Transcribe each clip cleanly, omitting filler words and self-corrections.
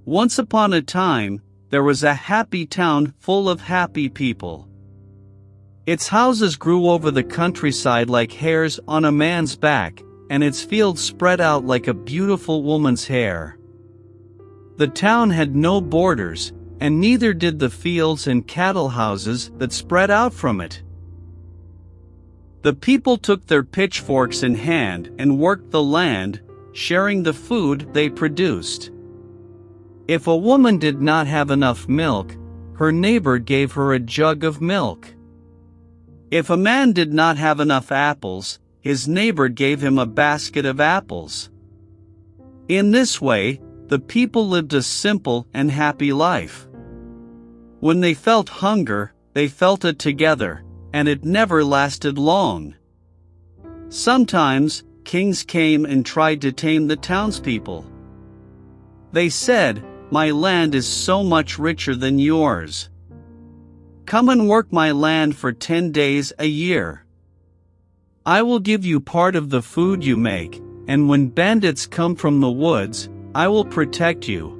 Once upon a time, there was a happy town full of happy people. Its houses grew over the countryside like hairs on a man's back, and its fields spread out like a beautiful woman's hair. The town had no borders, and neither did the fields and cattle houses that spread out from it. The people took their pitchforks in hand and worked the land, sharing the food they produced. If a woman did not have enough milk, her neighbor gave her a jug of milk. If a man did not have enough apples, his neighbor gave him a basket of apples. In this way, the people lived a simple and happy life. When they felt hunger, they felt it together, and it never lasted long. Sometimes, kings came and tried to tame the townspeople. They said, "My land is so much richer than yours. Come and work my land for 10 days a year. I will give you part of the food you make, and when bandits come from the woods, I will protect you."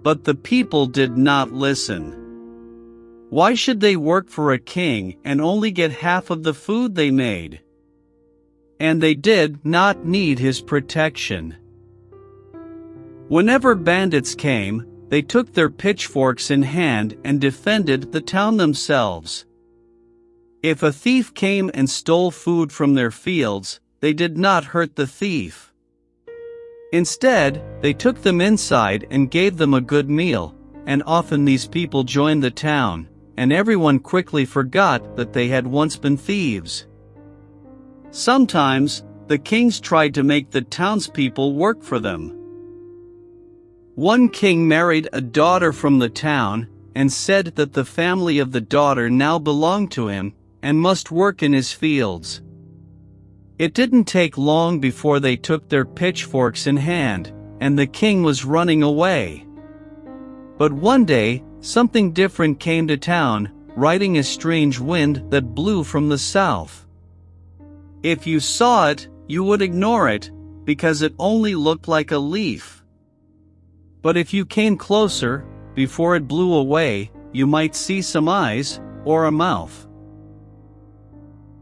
But the people did not listen. Why should they work for a king and only get half of the food they made? And they did not need his protection. Whenever bandits came, they took their pitchforks in hand and defended the town themselves. If a thief came and stole food from their fields, they did not hurt the thief. Instead, they took them inside and gave them a good meal, and often these people joined the town, and everyone quickly forgot that they had once been thieves. Sometimes, the kings tried to make the townspeople work for them. One king married a daughter from the town, and said that the family of the daughter now belonged to him, and must work in his fields. It didn't take long before they took their pitchforks in hand, and the king was running away. But one day, something different came to town, riding a strange wind that blew from the south. If you saw it, you would ignore it, because it only looked like a leaf. But if you came closer, before it blew away, you might see some eyes, or a mouth.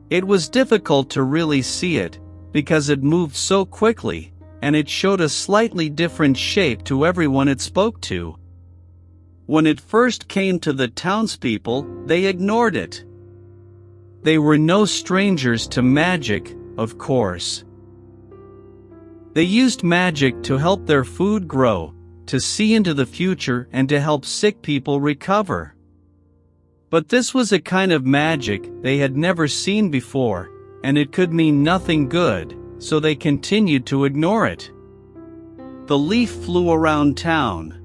It was difficult to really see it, because it moved so quickly, and it showed a slightly different shape to everyone it spoke to. When it first came to the townspeople, they ignored it. They were no strangers to magic, of course. They used magic to help their food grow, to see into the future and to help sick people recover. But this was a kind of magic they had never seen before, and it could mean nothing good, so they continued to ignore it. The leaf flew around town.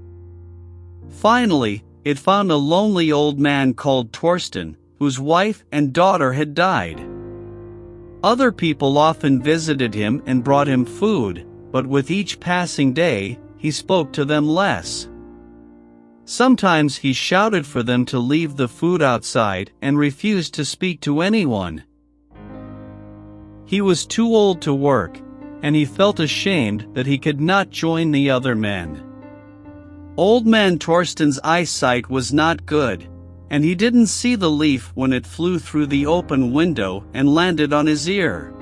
Finally, it found a lonely old man called Torsten, whose wife and daughter had died. Other people often visited him and brought him food, but with each passing day, he spoke to them less. Sometimes he shouted for them to leave the food outside and refused to speak to anyone. He was too old to work, and he felt ashamed that he could not join the other men. Old man Torsten's eyesight was not good, and he didn't see the leaf when it flew through the open window and landed on his ear.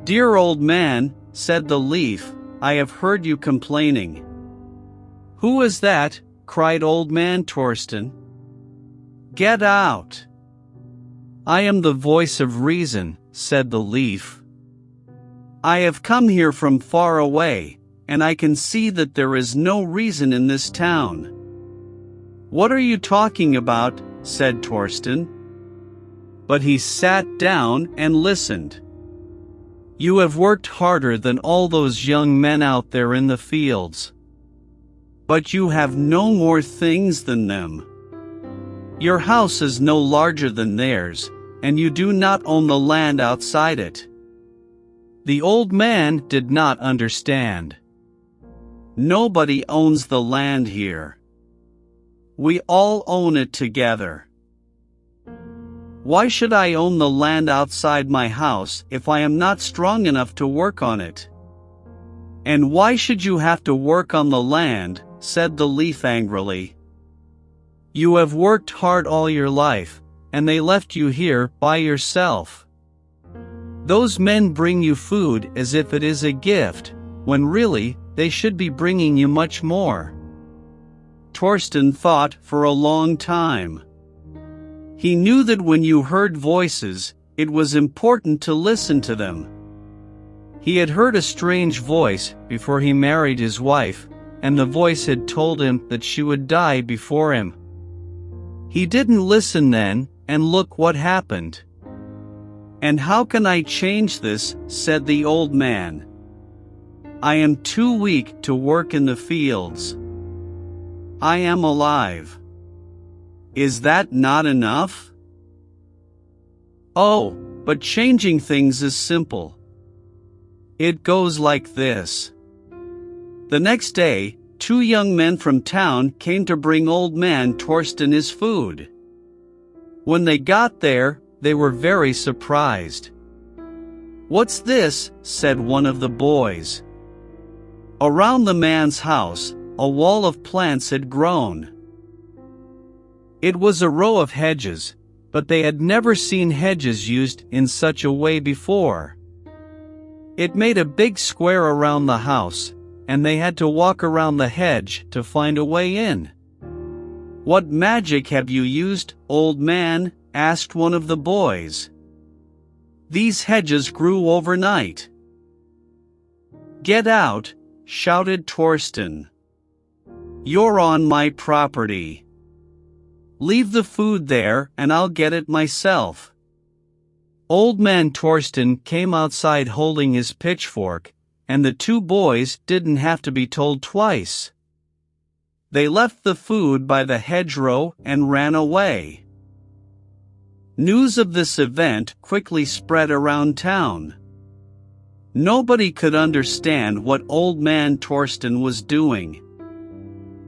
"Dear old man," said the leaf, "I have heard you complaining." "Who is that?" cried old man Torsten. "Get out." "I am the voice of reason," said the leaf. "I have come here from far away, and I can see that there is no reason in this town." "What are you talking about?" said Torsten. But he sat down and listened. "You have worked harder than all those young men out there in the fields. But you have no more things than them. Your house is no larger than theirs, and you do not own the land outside it." The old man did not understand. "Nobody owns the land here. We all own it together. Why should I own the land outside my house if I am not strong enough to work on it? And why should you have to work on the land said the leaf angrily. "You have worked hard all your life, and they left you here by yourself. Those men bring you food as if it is a gift, when really, they should be bringing you much more." Torsten thought for a long time. He knew that when you heard voices, it was important to listen to them. He had heard a strange voice before he married his wife, and the voice had told him that she would die before him. He didn't listen then, and look what happened. "And how can I change this?" said the old man. "I am too weak to work in the fields. I am alive. Is that not enough?" "Oh, but changing things is simple. It goes like this." The next day, 2 young men from town came to bring old man Torsten his food. When they got there, they were very surprised. "What's this?" said one of the boys. Around the man's house, a wall of plants had grown. It was a row of hedges, but they had never seen hedges used in such a way before. It made a big square around the house, and they had to walk around the hedge to find a way in. "What magic have you used, old man?" asked one of the boys. "These hedges grew overnight." "Get out!" shouted Torsten. "You're on my property. Leave the food there and I'll get it myself." Old man Torsten came outside holding his pitchfork, and the 2 boys didn't have to be told twice. They left the food by the hedgerow and ran away. News of this event quickly spread around town. Nobody could understand what old man Torsten was doing.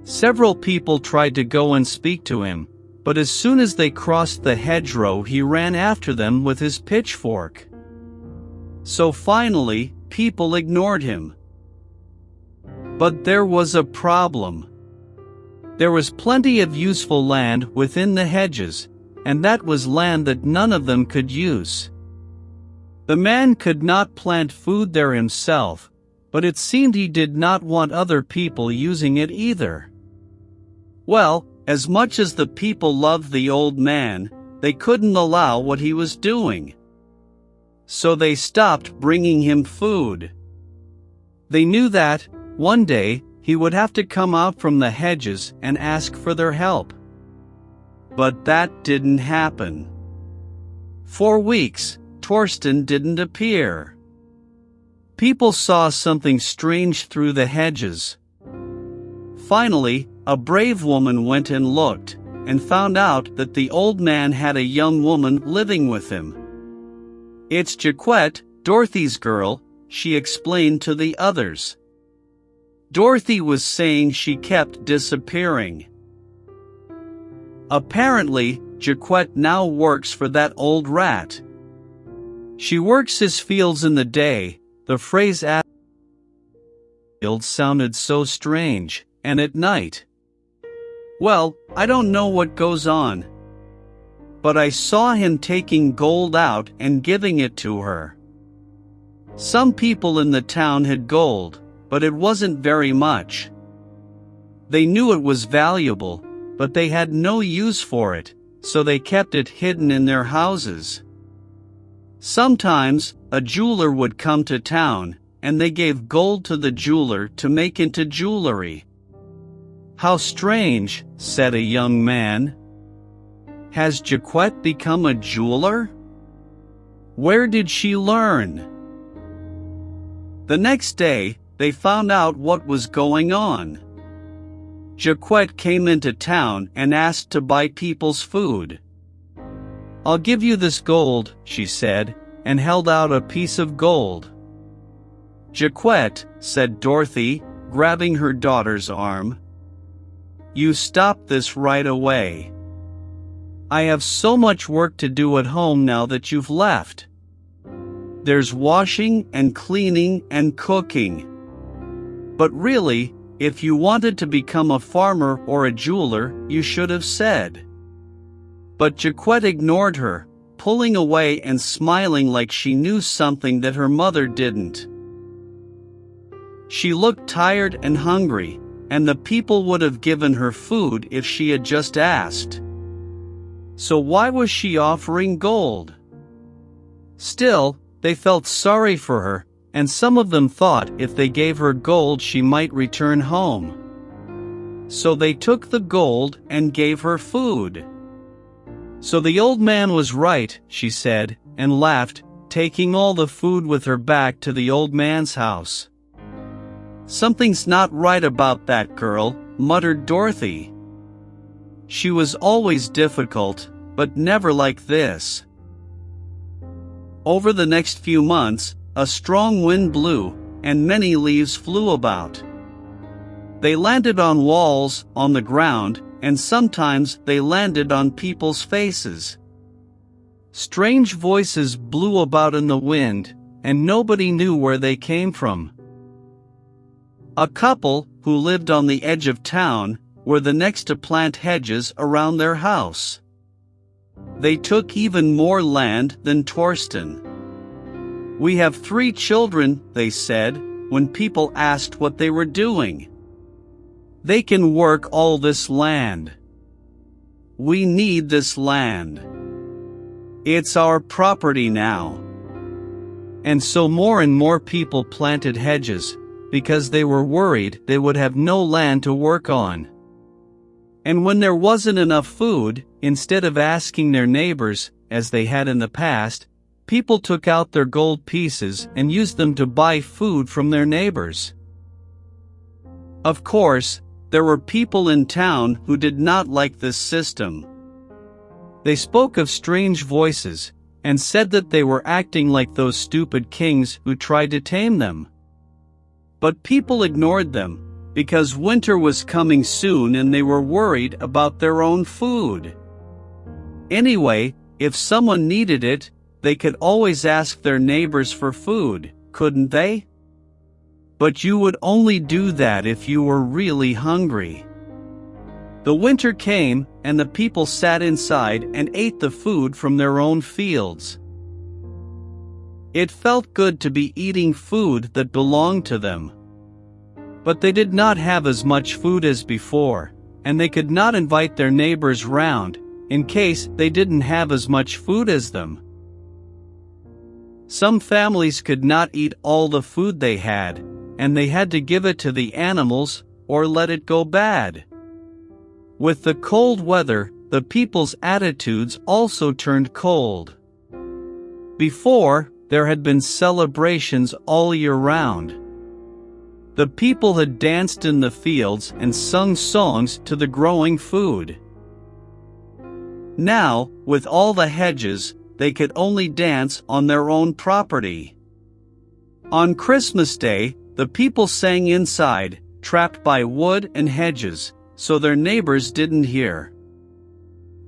Several people tried to go and speak to him, but as soon as they crossed the hedgerow he ran after them with his pitchfork. So finally, people ignored him. But there was a problem. There was plenty of useful land within the hedges, and that was land that none of them could use. The man could not plant food there himself, but it seemed he did not want other people using it either. Well, as much as the people loved the old man, they couldn't allow what he was doing. So they stopped bringing him food. They knew that, one day, he would have to come out from the hedges and ask for their help. But that didn't happen. For weeks, Torsten didn't appear. People saw something strange through the hedges. Finally, a brave woman went and looked, and found out that the old man had a young woman living with him. "It's Jaquette, Dorothy's girl," she explained to the others. Dorothy was saying she kept disappearing. Apparently, Jaquette now works for that old rat. She works his fields in the day. The phrase "at field" sounded so strange, and at night. Well, I don't know what goes on. But I saw him taking gold out and giving it to her. Some people in the town had gold, but it wasn't very much. They knew it was valuable, but they had no use for it, so they kept it hidden in their houses. Sometimes, a jeweler would come to town, and they gave gold to the jeweler to make into jewelry. "How strange," said a young man. "Has Jaquette become a jeweler? Where did she learn?" The next day, they found out what was going on. Jaquette came into town and asked to buy people's food. "I'll give you this gold," she said, and held out a piece of gold. "Jaquette," said Dorothy, grabbing her daughter's arm, "you stop this right away. I have so much work to do at home now that you've left. There's washing and cleaning and cooking. But really, If you wanted to become a farmer or a jeweler, you should have said. But Jaquette ignored her, pulling away and smiling like she knew something that her mother didn't. She looked tired and hungry, and the people would have given her food if she had just asked. So why was she offering gold? Still, they felt sorry for her, and some of them thought if they gave her gold she might return home. So they took the gold and gave her food. So the old man was right, she said, and laughed, taking all the food with her back to the old man's house. Something's not right about that girl, muttered Dorothy. She was always difficult, but never like this. Over the next few months, a strong wind blew, and many leaves flew about. They landed on walls, on the ground, and sometimes they landed on people's faces. Strange voices blew about in the wind, and nobody knew where they came from. A couple, who lived on the edge of town, were the next to plant hedges around their house. They took even more land than Torsten. "We have 3 children," they said, when people asked what they were doing. "They can work all this land. We need this land. It's our property now." And so more and more people planted hedges, because they were worried they would have no land to work on. And when there wasn't enough food, instead of asking their neighbors, as they had in the past, people took out their gold pieces and used them to buy food from their neighbors. Of course, there were people in town who did not like this system. They spoke of strange voices, and said that they were acting like those stupid kings who tried to tame them. But people ignored them, because winter was coming soon and they were worried about their own food. Anyway, if someone needed it, they could always ask their neighbors for food, couldn't they? But you would only do that if you were really hungry. The winter came, and the people sat inside and ate the food from their own fields. It felt good to be eating food that belonged to them. But they did not have as much food as before, and they could not invite their neighbors round, in case they didn't have as much food as them. Some families could not eat all the food they had, and they had to give it to the animals, or let it go bad. With the cold weather, the people's attitudes also turned cold. Before, there had been celebrations all year round. The people had danced in the fields and sung songs to the growing food. Now, with all the hedges, they could only dance on their own property. On Christmas Day, the people sang inside, trapped by wood and hedges, so their neighbors didn't hear.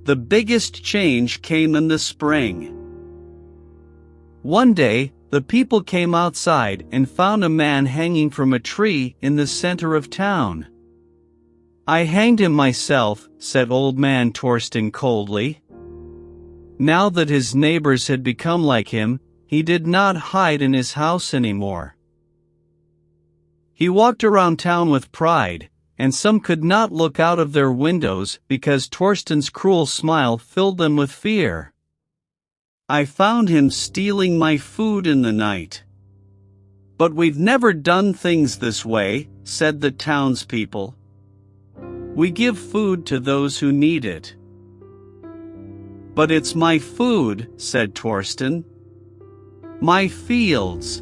The biggest change came in the spring. One day, the people came outside and found a man hanging from a tree in the center of town. "I hanged him myself," said old man Torsten coldly. Now that his neighbors had become like him, he did not hide in his house anymore. He walked around town with pride, and some could not look out of their windows because Torsten's cruel smile filled them with fear. "I found him stealing my food in the night." "But we've never done things this way," said the townspeople. "We give food to those who need it." "But it's my food," said Torsten. "My fields.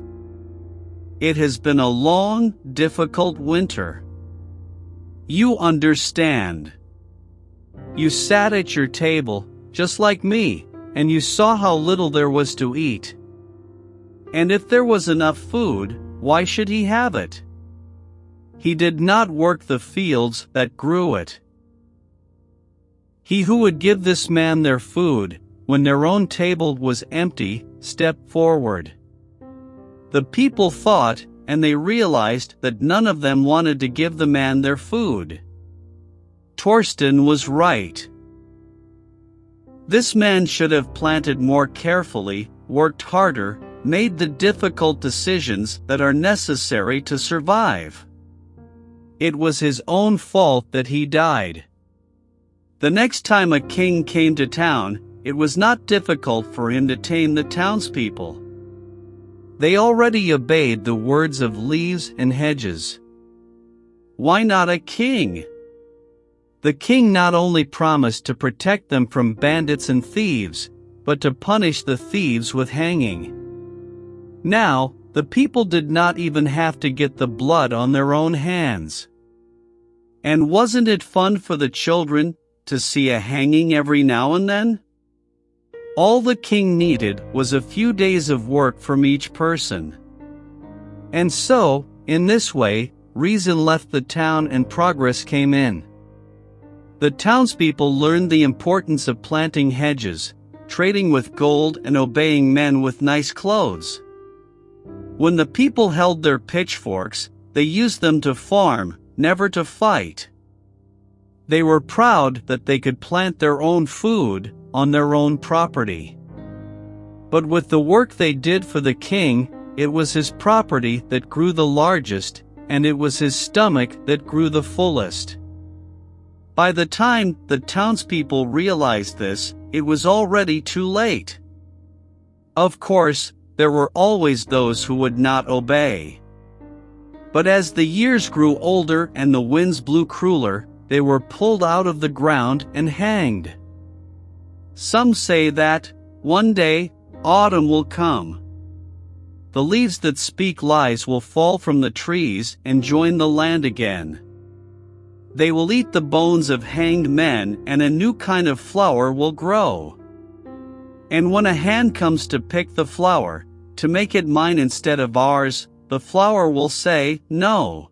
It has been a long, difficult winter. You understand. You sat at your table, just like me, and you saw how little there was to eat. And if there was enough food, why should he have it? He did not work the fields that grew it. He who would give this man their food, when their own table was empty, stepped forward." The people fought, and they realized that none of them wanted to give the man their food. Torsten was right. This man should have planted more carefully, worked harder, made the difficult decisions that are necessary to survive. It was his own fault that he died. The next time a king came to town, it was not difficult for him to tame the townspeople. They already obeyed the words of leaves and hedges. Why not a king? The king not only promised to protect them from bandits and thieves, but to punish the thieves with hanging. Now, the people did not even have to get the blood on their own hands. And wasn't it fun for the children to see a hanging every now and then? All the king needed was a few days of work from each person. And so, in this way, reason left the town and progress came in. The townspeople learned the importance of planting hedges, trading with gold, and obeying men with nice clothes. When the people held their pitchforks, they used them to farm, never to fight. They were proud that they could plant their own food on their own property. But with the work they did for the king, it was his property that grew the largest, and it was his stomach that grew the fullest. By the time the townspeople realized this, it was already too late. Of course, there were always those who would not obey. But as the years grew older and the winds blew crueler, they were pulled out of the ground and hanged. Some say that, one day, autumn will come. The leaves that speak lies will fall from the trees and join the land again. They will eat the bones of hanged men, and a new kind of flower will grow. And when a hand comes to pick the flower, to make it mine instead of ours, the flower will say, "No."